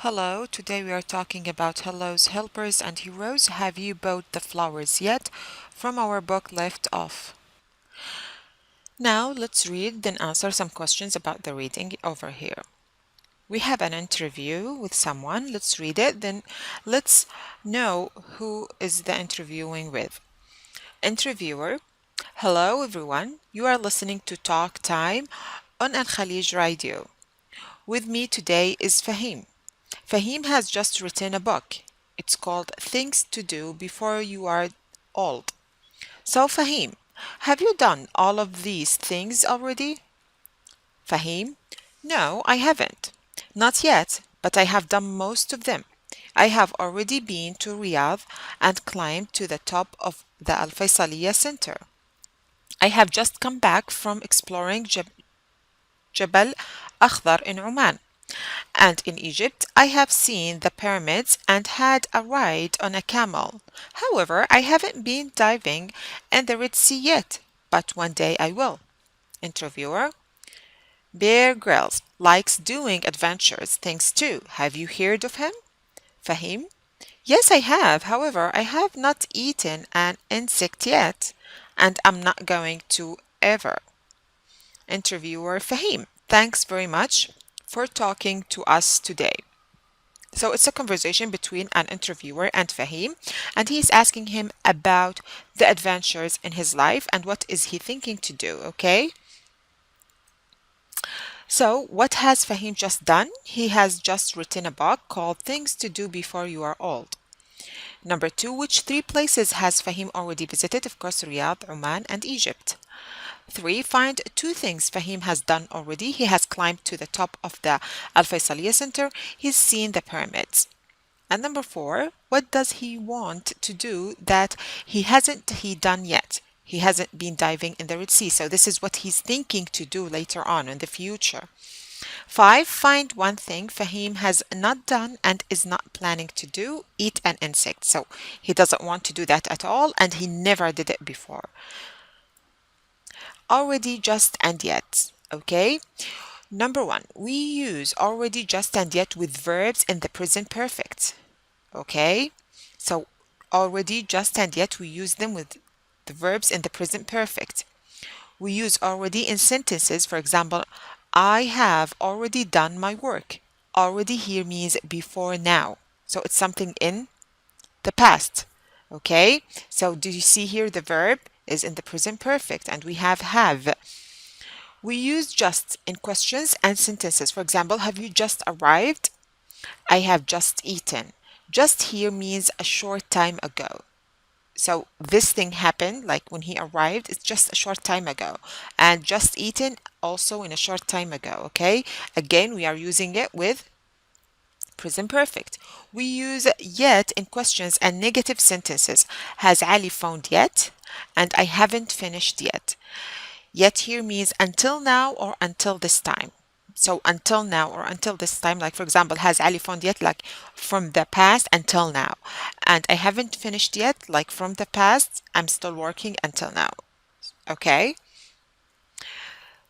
Hello, today we are talking about hellos, helpers, and heroes. Have you bought the flowers yet? From our book Left Off. Now let's read, then answer some questions about the reading over here. We have an interview with someone. Let's read it, then let's know who is the interviewing with. Interviewer: Hello everyone. You are listening to Talk Time on Al Khalij Radio. With me today is Fahim. Fahim has just written a book. It's called Things to Do Before You Are Old. So, Fahim, have you done all of these things already? Fahim: No, I haven't. Not yet, but I have done most of them. I have already been to Riyadh and climbed to the top of the Al Faisaliya Center. I have just come back from exploring Jabal Akhdar in Oman. And in Egypt, I have seen the pyramids and had a ride on a camel. However, I haven't been diving in the Red Sea yet, but one day I will. Interviewer: Bear Grylls likes doing adventurous things too. Have you heard of him? Fahim: Yes, I have. However, I have not eaten an insect yet, and I'm not going to ever. Interviewer: Fahim, thanks very much for talking to us today. So it's a conversation between an interviewer and Fahim, and he's asking him about the adventures in his life and what is he thinking to do, okay? So what has Fahim just done? He has just written a book called Things to Do Before You Are Old. Number two, which three places has Fahim already visited? Of course, Riyadh, Oman, and Egypt. Three, find two things Fahim has done already. He has climbed to the top of the Al Faisaliya Center. He's seen the pyramids. And number four, what does he want to do that he done yet? He hasn't been diving in the Red Sea, so this is what he's thinking to do later on in the future. Five, find one thing Fahim has not done and is not planning to do: eat an insect. So he doesn't want to do that at all, and he never did it before. Already, just, and yet. Okay. Number one, we use already, just, and yet with verbs in the present perfect. Okay, so already, just, and yet we use them with the verbs in the present perfect. We use already in sentences. For example, I have already done my work. Already here means before now. So it's something in the past. Okay, so do you see here the verb is in the present perfect and we have. We use just in questions and sentences. For example, have you just arrived? I have just eaten. Just here means a short time ago. So this thing happened, like when he arrived, it's just a short time ago. And just eaten also in a short time ago, okay? Again, we are using it with present perfect. We use yet in questions and negative sentences. Has Ali found yet? And I haven't finished yet. Yet here means until now or until this time. So until now or until this time, like for example, has Ali found yet? Like from the past until now. And I haven't finished yet, like from the past, I'm still working until now. Okay?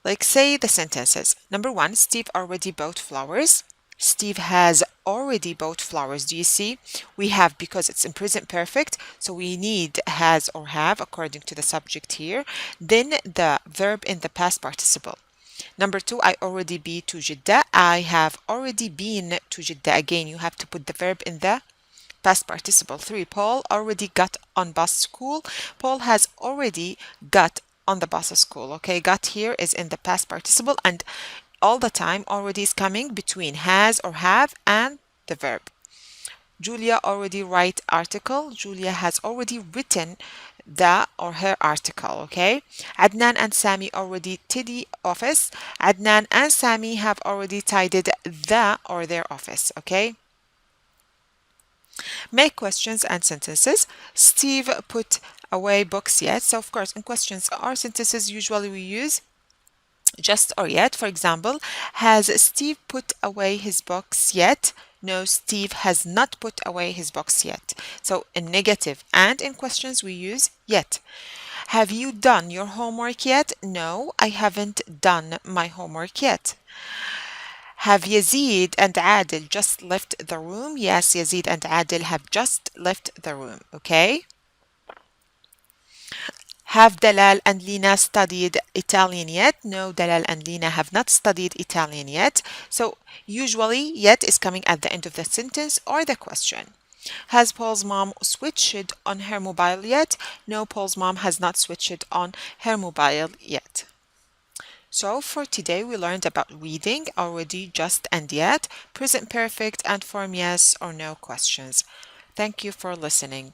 Like say the sentences. Number one, Steve already bought flowers. Steve has already bought flowers. Do you see? We have, because it's in present perfect, so we need has or have according to the subject here. Then the verb in the past participle. Number two, I already be to Jeddah. I have already been to Jeddah. Again, you have to put the verb in the past participle. Three, Paul already got on bus school. Paul has already got on the bus of school. Okay, got here is in the past participle, and all the time already is coming between has or have and the verb. Julia already write article. Julia has already written the or her article. Okay. Adnan and Sami already tidy office. Adnan and Sami have already tidied the or their office. Okay. Make questions and sentences. Steve put away books yet. So of course in questions or sentences usually we use just or yet. For example, has Steve put away his books yet? No, Steve has not put away his books yet. So in negative and in questions we use yet. Have you done your homework yet? No, I haven't done my homework yet. Have Yazid and Adil just left the room? Yes, Yazid and Adil have just left the room. Okay. Have Dalal and Lina studied Italian yet? No, Dalal and Lina have not studied Italian yet. So usually yet is coming at the end of the sentence or the question. Has Paul's mom switched on her mobile yet? No, Paul's mom has not switched on her mobile yet. So for today we learned about reading, already, just and yet, present perfect, and form yes or no questions. Thank you for listening.